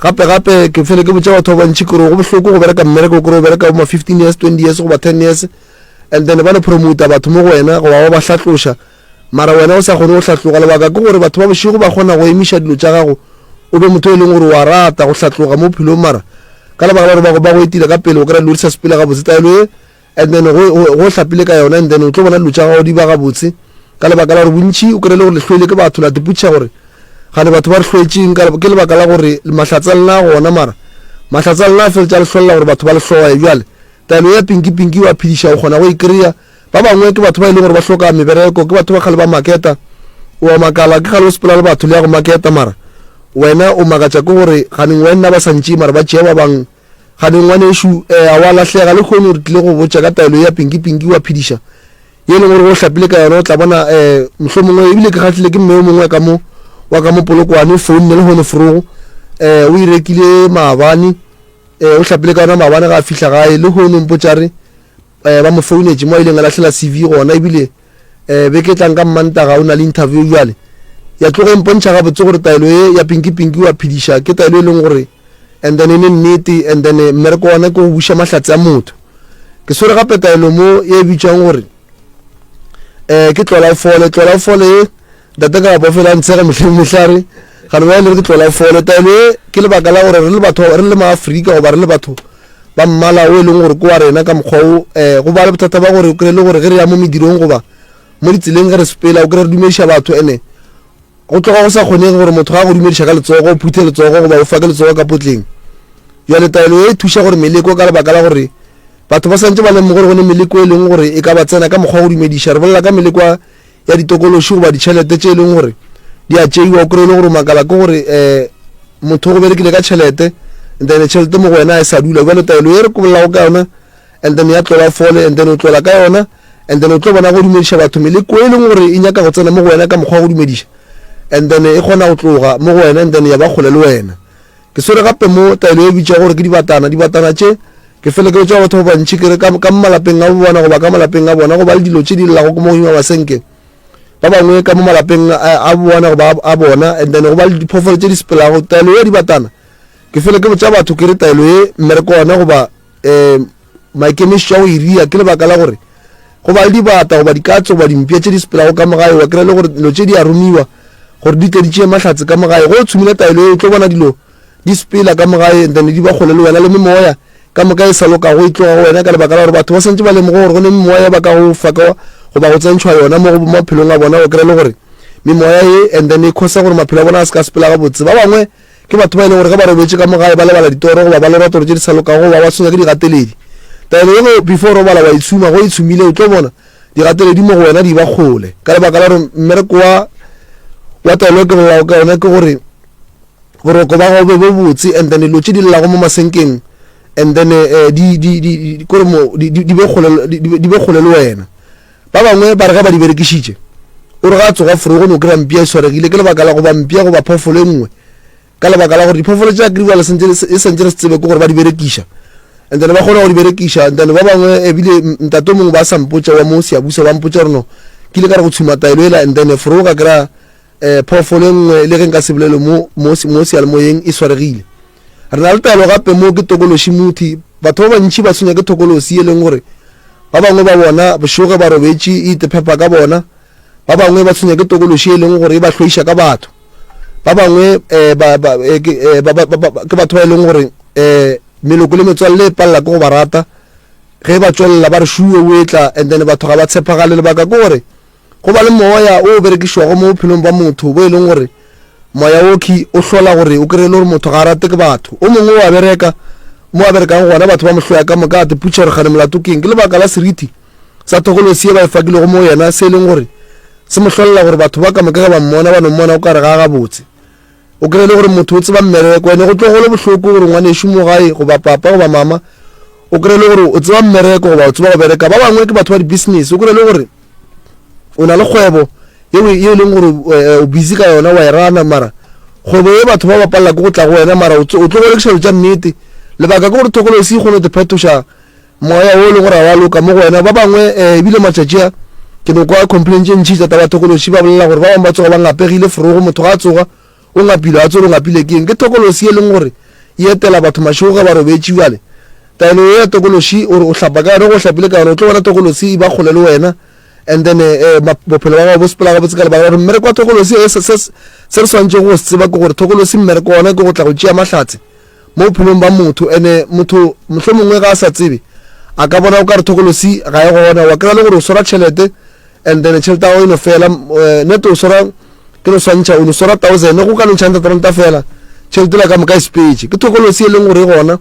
gape ke fele ke botsa batho ba ntši kore go bohloko go bereka mmereko kore o bereka mo 15 years 20 years go ba 10 years and then ba le promoter batho mo go wena go ba hlatlosha mara wena o sa kgone go hlatloga lebaka ke gore batho ba boshigo ba kgona go emisha dilo tša gago o be motho e leng gore wa rata go hlatloga mo philong mara ka lebaka la gore ba go etile ka pele o kry lori sa sepela ga botse taelo e and then go hlapile ka yona and then o tlo bona dilo tša gago di ba ga botse ka lebaka la gore bontši o kry le gore lehlwele ke batho la diputša gore gane batho ba re hlwetseng ke lebaka la gore mahlatsi a lena gona mara mahlatsi a lena a fele tša lehlolela gore batho ba le hloae bjale taelo ya pinki wa phediša o kgona go ikry-a ba bangwe ke batho ba e leng gore ba hloka mebereko ke batho ba kgale ba maketa o makala ke kgale o sepela le batho le ya go maketa mara wena o makatša ke gore ganeng wena ba santši mara ba tšea ba bang ganeng ngwanešu a wa lahlega le kgone gore tlile go botša ka taelo ya pinki wa phediša ye leng gore go hlapile ka yona o tla bona mohlho mongwe ebile ke kgatlhile ke mme o mongwe ka mo wa ka mo polokwane founne le gone forogo o irekile maabane o hlapile ka yona maabane ga a fihla gae le gone mpotšare ba mo founetse mo a ileng a lahlela CV gona ebile be ke tlang ka mmantaga o na le interview jale ya tloga e mpontšha gabotse gore taelo e ya pinki wa phediša ke taelo e leng gore and then e ne nnete and then mmereko wana ke go buša mahlatsi a motho ke swere gape taelo mo e bitswang gore ke tlolafole e data ka ba fela ntshega mehlare gane ba ile ke tlolafole taelo e ke lebaka la gore re le maafrika goba re le batho ba mmala o e leng gore ko wa rena ka mokgwao go ba le bothata ba gore o kry le gore ge re ya mo medirong goba mo ditseleng ge re sepela o kry re dumediša batho ene go tloga go sa kgonege gore motho ga go dumediša ka letsogo o phuthe letsogo goba o fa ke letsogo ka potleng jale taelo e thuša gore meleko ka lebaka la gore batho ba santse ba lemo gore go ne meleko e leng gore e ka ba tsena ka mokgwa go dumediša re bolela ka meleko ya ditokološi goba ditšhelete tše e leng gore di a tšeiwa o kry le gore makala ke gore motho go berekile ka tšhelete and then tšhelete mo go wena e sa dula bjale taelo e re kobolago ka yona and then ya tlola fole and then o tlola ka yona and then o tlo bona go dumediša batho meleko e leng gore e nyaka go tsena mo go wena ka mokgwa go dumediša and then e kgona go tloga mo go wena and then ya ba kgole le wena ke swere gape mo taelo e bitša gore ke dibatana tše ke fele ke tšwa batho ba bantši kere ka malapeng a bona goba ka malapeng a bona goba le dilo tše di llago ko mo godimo basenke ba bangwe ka mo malapeng a bona goba a bona and then goba le diphoofolo tše di sepelago taelo ya dibatana ke fele ke botša batho ke re taelo e mmereko ona goba maikemišo a go iria ke lebaka la gore goba le dibata goba dikatso goba dimpia tše di sepelago ka mogae wa kry le gore dilo tše di a romiwa gore di tle di tšee mahlatsi ka mogae go tshomile taelo e o tlo bona dilo di sepela ka mogae then di ba kgole le wena le memoya ka moka e sa lokago e tloga go wena ka lebaka la gore batho ba santse ba lemogo gore go ne memoya ba ka go faka goba go tsentšhwa yona mo maphelong a bona o kry le gore memoya e and then e kgosa gore maphelo a bona a se ka sepela ga botse ba bangwe ke batho ba e leng gore ge ba robetse ka mogae ba lebala ditoro goba ba lora toro tše di sa lokago goba ba tshwenya ke digateledi taelo ego before o bala wa itshuma go itshumile o tlo bona digateledi mo go wena di ba kgole ka lebaka la gore mmereko wa taelo ke bolao ka yona ke gore boroko ba go be bo botse and then dilo tše di llago mo masenkeng and then di be kgole le wena ba bangwe ba re ga ba di berekišitše o re ga tsoga forogo no kry-a mpia e swaregile ke lebaka la goba mpia goba phoofolo e nngwe ka lebaka la gore diphoofolo tša kry-a e santse re se tsebe ke gore ba di berekiša and then ba kgona go di berekiša and then ba bangwe ebile ntate o mongwe ba sampotša wa mo seabusa ba mpotša reno ke ile ka re go tshuma taelo ela and then forogo ka kry-a phoofolo e nngwe le ge nka se bolele mo sealemoyeng e swaregile re na le taelo gape mo ke tokološi muthi batho ba bantši ba tshwenya ke tokolosi e leng gore ba bangwe ba bona bošoge ba robetše e itephepa ka bona ba bangwe ba tshwenya ke tokološi e leng gore e ba hloiša ka batho ba bangwe ke batho ba e leng gore meloko le metswalle e palela ke go ba rata ge ba tswelela ba re shuwe o etla and then batho ga ba tshepagale lebaka ke gore go ba le moya o berekišwago mo bophelong ba motho bo e leng gore moya oki o hlola gore o kry-e le gore motho ga a rate ke batho o mongwe wa bereka mo a berekang gona batho ba mohloya ka moka ate putšhere gane molato keng ke lebaka la seriti sa thokolosi e ba e fakilego mo yena se e leng gore se mo hlolela gore batho ba ka moka ba mmona ba no mmona o ka re ga gabotse o kry-e le gore motho o tseba mmereko ene go tlo go le bohloko gore ngwaneso mo gae go ba papa go ba mama o kry-e le gore o tseba mmereko goba o tseba go bereka ba bangwe ke batho ba di-business o kry-e le gore o na le kgwebo yeo e leng gore o busy ka yona wa e rana mara kgwebo e batho ba bapalela ke go tla go wena mara o tlo go rekisa tša nnete lebaka ke gore thokolosi e kgone go phetoša moya o leng gore a wa loka mo go wena ba bangwe ebile matšatši a ke no kwa complain tše ntšhi tša taba thokolosi ba bolela gore ba bangwe ba tsoga ba ngapegile forogo motho ga a tsoga o ngapile a tsore o ngapile keng ke thokolosi e leng gore e etela batho mašego ga ba robetše bjale taelo ya tokolosi o re o hlapa ka yone go hlapile ka yone o tlo bona tokolosi e ba kgole le wena and then bophelo ba gago bo sepela gabotse ka lebaka gore mmereko wa tokolosi se re swantse go se tseba ke gore tokolosi mmereko ona ke go tla go tšea mahlatse mo bophelong ba motho ene motho mohlho mongwe ga a sa tsebe a ka bona o ka re tokolosi ga e gona wa kry-a le gore o swara tšhelete and then tšhelete ya go eno fela nete o swara ke no swantšha o no swara 1000 go ka nontšhanta tranta fela tšhelete la ka moka e sepetse ke tokolosi e leng gore e gona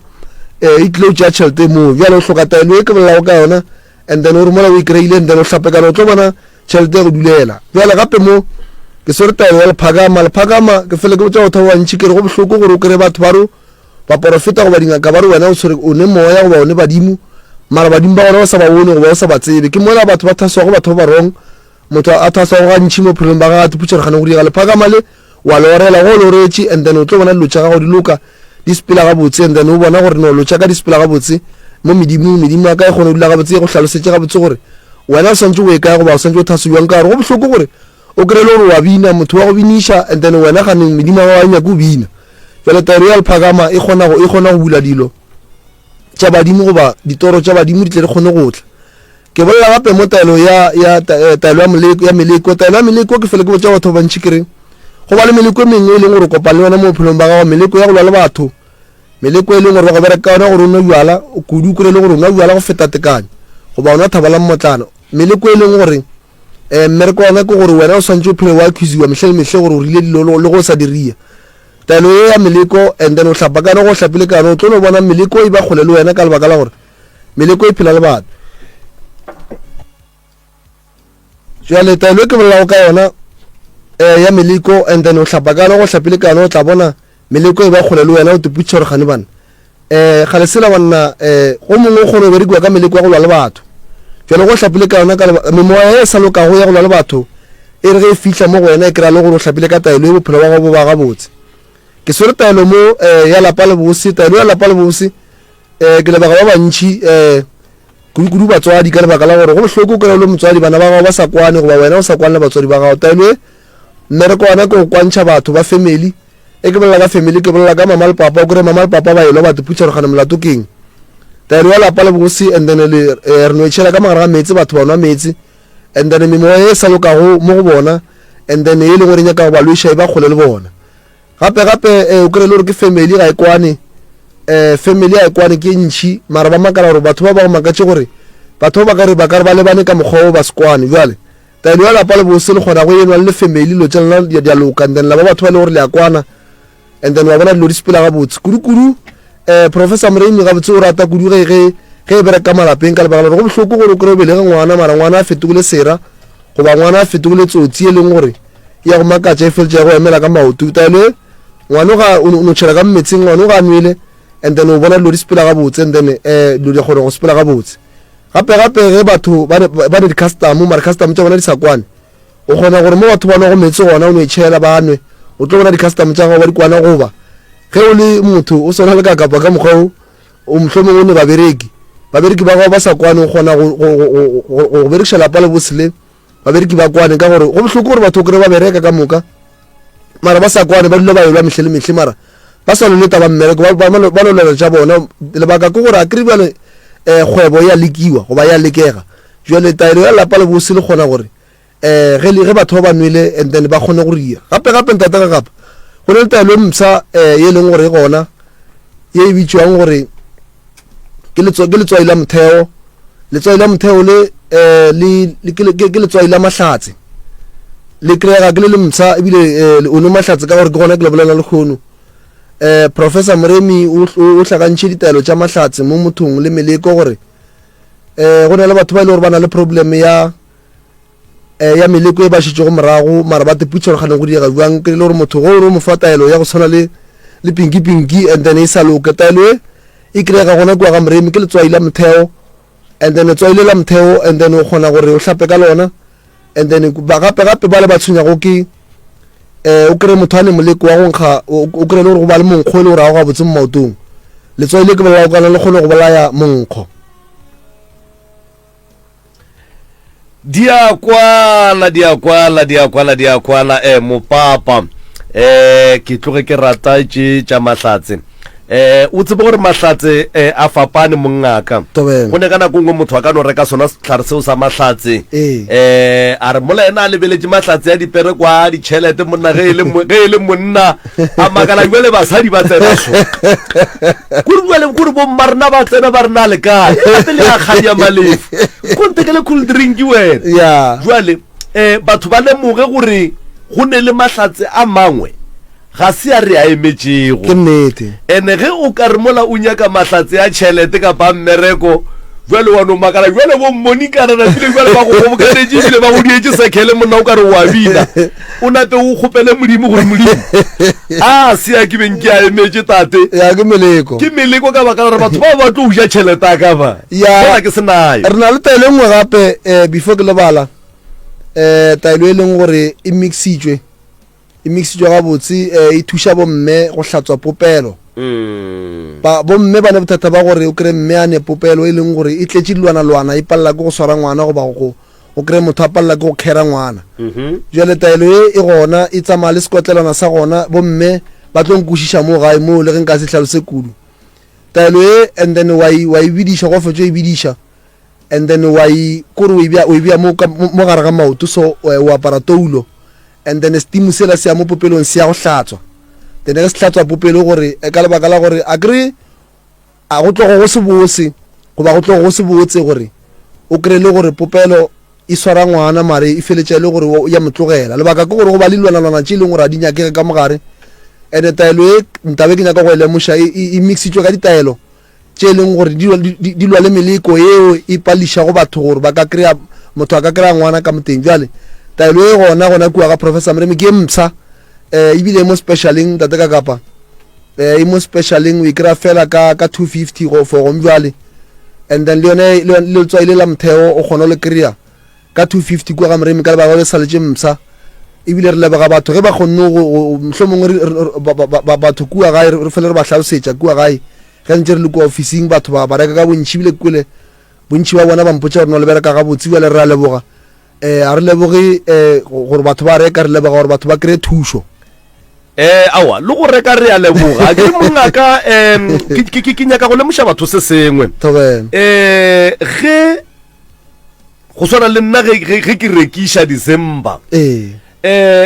e tlile o tšea tšhelete moo bjale o hloka taelo e ke bolelago ka yona and then o re mola o e kry-ile and then o hlapekana o tlo bona tšhelete ya go dulela bjale gape mo ke swere taelo ya lephakama ke fele ke botsa batho ba bantšhi ke re go bohloko gore o kry-e batho ba ro ba porofeta goba dingaka ba re wena o ne moya goba o ne badimo mara badimo ba gona ba sa ba bone goba o sa ba tsebe ke mola batho ba thaswago batho ba wrong motho a thaswago gantšhi mo phelong ba gate putšeregane go diega lephakama le wa lorela go loretše and then o tlo bona dilo tša gago di loka di sepela gabotse and then o bona gore no lo tša ka di sepela gabotse mo medimo ya ka e kgone o dula gabotse e go hlalosetše gabotse gore wena o swantse o e kae goba o swantse o thasodiwang ka gore go bohloko gore o kry-e le gore wa bina motho wa go biniša and then wena ganeng medimo ya gago a nyaka o bina jale taelo ya lephakama e kgona go bula dilo tša badimo goba ditoro tša badimo di tle di kgone go tla ke bolela gape mo taelo ya taelo ya meleko ke fele ke botša batho ba bantšhi kereng go ba le meleko e mengwe e leng gore kopa le yona mo bophelong ba gago meleko ya go lwa le batho meleko e leng gore ba go bereka yona gore o nwa bjala kudu o kry-e le gore o nwa bjala go feta tekanyo goba o nwa thabala mmotlana meleko e leng gore mmereko ona ke gore wena o swantse o phele wa accusiwa mehle le mehle gore o rile dilo le go sa diria taelo e ya meleko and then o hlapa kana go hlapile kana o tlo no bona meleko e ba kgole le wena ka lebaka la gore meleko e phela le batho jale taelo ke bolela ka yona ya meleko and then o hlapa kana go hlapile kana o tla bona meleko e ba kgole le wena o te putšhore gane bana ga le sela banna go mongwe o kgone o berekiwa ka meleko ya go lwa le batho jale go hlapile kana ka memoya e sa lokago ya go lwa le batho e re ge e fihla mo go wena e kry-a le gore o hlapile ka taelo e bophelo ba gago ba gabotse ke swere taelo mo ya lapa le bose taelo ya lapa le bose ke lebaka ba bantšhi kudu batswadi ka lebaka la gore go bohloko o kry-a le motswadi bana ba gago ba sa kwane goba wena o sa kwane le batswadi ba gago taelo e mmereko wana ke go kwantšha batho ba family e ke bolela ka family ke bolela ka mama le papa o kry-e mama le papa ba elo ba teputšharogane molato keng taelo ya lapa le bose and then re no etšhela ka magare ga metsi batho ba nwa metsi and then memoya e sa lokago mo go bona and then e leng gore nyaka go ba loiša e ba kgole le bona gape o kry-e le gore ke family ga e kwane family ga e kwane ke ntšhi mara ba makala gore batho ba ba go makatše gore batho ba ba ka re ba lebane ka mokgwa o ba sekwane bjale taelo ya lapa le bose le kgona go enwa le family lo tšelela dia loka and then la ba batho ba le gore le ya kwana and then wa bona dilo di sepela gabotse kudu professor Mremi gabotse o rata kudu ge e bereka ka malapeng ka lebaka la gore go bohloko gore o kry-e o belege ngwana mara ngwana a fetogile sera goba ngwana a fetogile tsotsi e leng gore ya go makatša e feletša ya go emela ka maoto taelo e ngwana ga o no tšhela ka mmetseng ngwana o ga a nwele and then o bona dilo di sepela gabotse and then dilo di kgone go sepela gabotse gape ge batho ba ne di-custom mara custom tša bona di sa kwane o kgona gore mo batho ba nwa go metse gona o no e tšhela ba nwe o tlo bona di-custom tša gago ba di kwana goba ge o le motho o swana le ka kapa ka mokgwa o mohlomongwe o ne babereki ba gago ba sa kwane o kgona go berekiša lapa le bosele babereki ba kwane ka gore go bohloko gore batho o kry ba bereka ka moka mara ba sa kwane ba dilo ba elwa mehle le mehle mara ba sa loleta ba mmereko ba lolela tša bona lebaka ke gore a kry bjale kgwebo ya lekiwa goba ya lekega jale taelo ya lapa le bose le kgona gore ge batho ba ba nwele and then ba kgone go ria gape ntata ka gapa go le taelo msa ye leng gore gona ye e bitswang gore ke letswai la motheo letswai la motheo ke letswai la mahlatse le kry-ega ke le msa ebile o ne mahlatse ka gore ke gona ke le bolela le kgono Professor Mremi o tlhakantšhe ditaelo tša mahlatse mo mothong le meleko gore go na le batho ba ile gore ba na le problem ya meleko e ba šitšego morago mara ba teputšhorogane go diega bjang ke le gore motho go re mo fa taelo ya go tshwana le pinki and then e sa loke taelo e kry-ega gona kua ga Mremi ke letswai la motheo and then letswai le la motheo and then o kgona gore o hlape ka lona and then gape ba le ba tshwenyago ke o kry motho a ne moleko wa go nkga o kry le gore go ba le monkgo e le gore a go ga botse mo maotong letswai le ke bolela kana le kgone go bolaya monkgo diakwala mopapa ke tloge ke rata tša mahlatse o tsebe gore mahlatse a fapane mongaka go ne ka nako ngwe motho a ka no reka sona setlhare seo sa mahlatse a re mola ena a lebeletše mahlatse ya dipere kwa ditšhelete monna ge e le monna a makala jale basadi ba tsena kore bomma rena ba tsena ba rena le kae ate le akgadi ya malefu konte ke le cool drink wena jale batho ba lemoge gore go ne le mahlatse a mangwe ga se a re a emetšego ke nnete ene ge o ka re mola o nyaka mahlatse ya tšhelete ka pa mmereko jwale wa no makala jwale bo mmonikana na file jwale ba go gobokanetše ebile ba go dietse sekele monna o ka re wa bina o nape o kgopele modimo gore modimo a se ya ke beng ke a emetše tate ya ke meleko ka baka gore batho ba ba tlo uja tšhelete a ka ba ya ke senayo re na le taelo nngwe gape before ke lebala taelo e leng gore e mixitšwe ga botse e thuša bomme go hlatswa popelo bomme ba ne bothata ba gore o kry mme a ne popelo e leng gore e tletše dilwana e palela ke go swara ngwana goba o kry motho a palela ke go kgera ngwana jale taelo e gona e tsamaya le sekotlelwana sa gona bomme ba tlo nkwešiša mo gae mo le ge nka se hlalose kudu taelo and then wa e bidiša go fetšo e bidiša and then kore o e bea mo gare ga maoto so o apara toulo and then steam sela se ya mo popelong se ya go hlatswa then ke se hlatswa popelo gore ka lebaka la gore a kry a go tlogo go se botse goba go tlogo go se botse gore o kry le gore popelo e swara ngwana mare e feletša le gore ya motlogela lebaka ke gore go ba le lwana tše e leng gore a di nyakege ka mogare and taelo e ntabe ke nyaka go elemoša e mixitšwe ka ditaelo tše e leng gore di lwa le meleko eo e pališa go batho gore ba ka kry motho a ka kry ngwana ka moteng jale taelo e gona kua ga Professor Mremi ke msa ebile mo specialing tate ka kapa e mo specialing o ikry-a fela ka 250 go for gomjale and then le yone le letswai le la motheo o kgona le kry-a ka 250 kua ga Mremi ka lebaka le saletše msa ebile re lebega batho ge ba kgonne mohlomongwe batho kua gae re fele re ba hlalosetša kua gae ge ntse re le kua officing batho ba reka ka bontši ebile kwele bontši ba bona ba mpotša gore no le bereka ga botse bjale re a leboga a re leboge gore batho ba reka re lebega gore batho ba kry-e thušo awa le go reka re a leboga ke mongaka ke nyaka go lemoša batho se sengwe ge go swana le nna ge ke rekiša December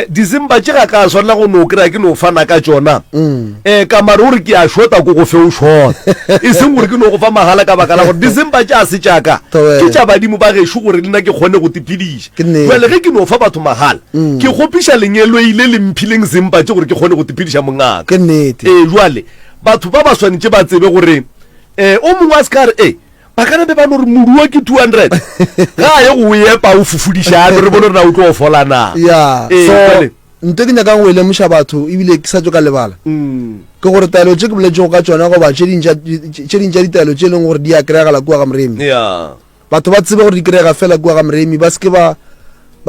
December tše ga ka swanela go no kry-a ke no fana ka tšona ka mare gore ke a shota ko go fe o shota e seng gore ke no go fa mahala ka baka la gore December tše a se tšaka ke tša badimo ba gešo gore le nna ke kgone go tepediša jale ge ke no fa batho mahala ke kgopiša lenyelo ile le mphileng December tše gore ke kgone go tepediša mongaka jale batho ba ba swanetše ba tsebe gore o mongwe a se ka re ba kana be ba no re moruo ke 200 ga ye go epa o fufudiša re bone rena o tlo o fola na so nte ke nyaka go elemoša batho ebile ke sa tšo ka lebala ke gore taelo tše ke boletšego ka tšona goba tše dintša ditaelo tše e leng gore di a kry-agala kua ga Mremi batho ba tsebe gore di kry-ega fela kua ga Mremi ba seke ba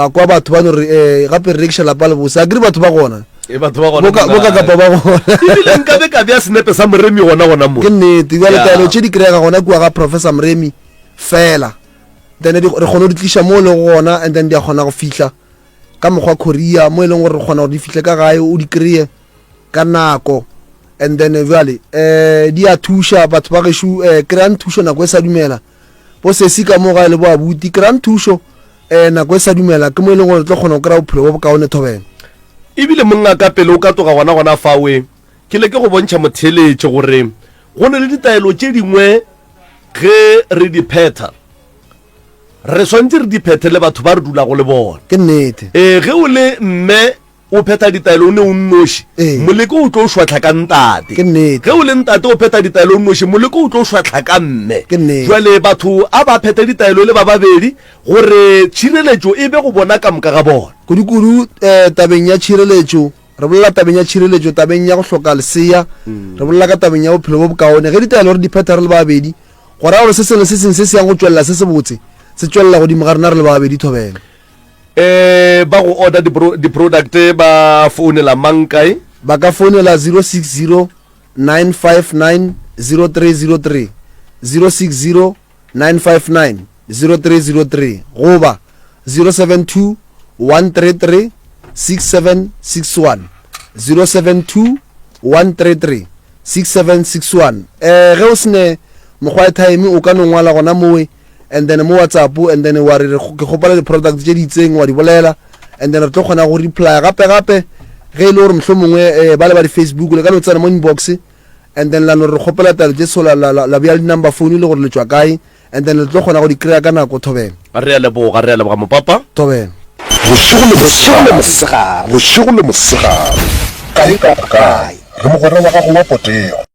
kwa batho ba no re gape re rekiša lapa le bose a kry batho ba gona boka kapa ba gona ebile nkabe ka bea senepe sa Mremi gona mo ke nnete jale taelo tše di kry-ega gona kua ga Professor Mremi fela then re kgone go di tliša mo le gona and then di a kgona go fihla ka mokgwa Korea mo e leng gore re kgona gore di fihle ka gae o di kry-e ka nako and then jale di a thuša batho ba gešo kry-ang thušo nako e sa dumela bo sesi ka mo gae le bo abuti kry-ang thušo nako e sa dumela ke mo e leng gore tlo kgona go kry-a bophelo bo bokaone thobela ebile monga ka pele o ka toga gona fawe ke le ke go bontšha motheletše gore go ne le ditaelo tše dingwe ge re di phetha re swantse re di phethe le batho ba re dulago le bona ke nnete ge o le mme o phetha ditaelo o ne o nnoši moleke o tlo o šwatlha ka ntate ke nnete ge o le ntate o phetha ditaelo o nnoši moleke o tlo o šwatlha ka mme Ke nnete. jwale batho a ba phethe ditaelo le ba babedi gore tšhireletšo e be go bona ka moka ga bona kudu tabeng ya tšhireletšo re bolela tabeng ya tšhireletšo tabeng ya go hloka lesea re bolela ka tabeng ya bophelo bo bokaone ge ditaelo re di phetha re le babedi gore a gore se sengwe se sengwe se se yang go tswelela se se botse se tswelela godimo ga rena re le babedi thobela ba go order di-product ba founela mang kae ba ka founela 060 959 0303 060 959 0303 goba 072 133 6761 072 133 6761 ge o sene mokgwa ya time o ka no ngwala gona mowe and then mo WhatsApp and then wa re ke gopola di-product tse di itseng wa di bolela and then re tlo kgona go reply gape ge e le gore mohlomongwe ba le ba di-Facebook le ka no tsena mo inbox and then lano re gopola talo tse so la bea di-number phone le gore le tswa kae and then le tlo kgona go di kry-a ka nako thobela re a leboga mopapa thobela bošego le mosegare kae re mogwera wa gago wa potego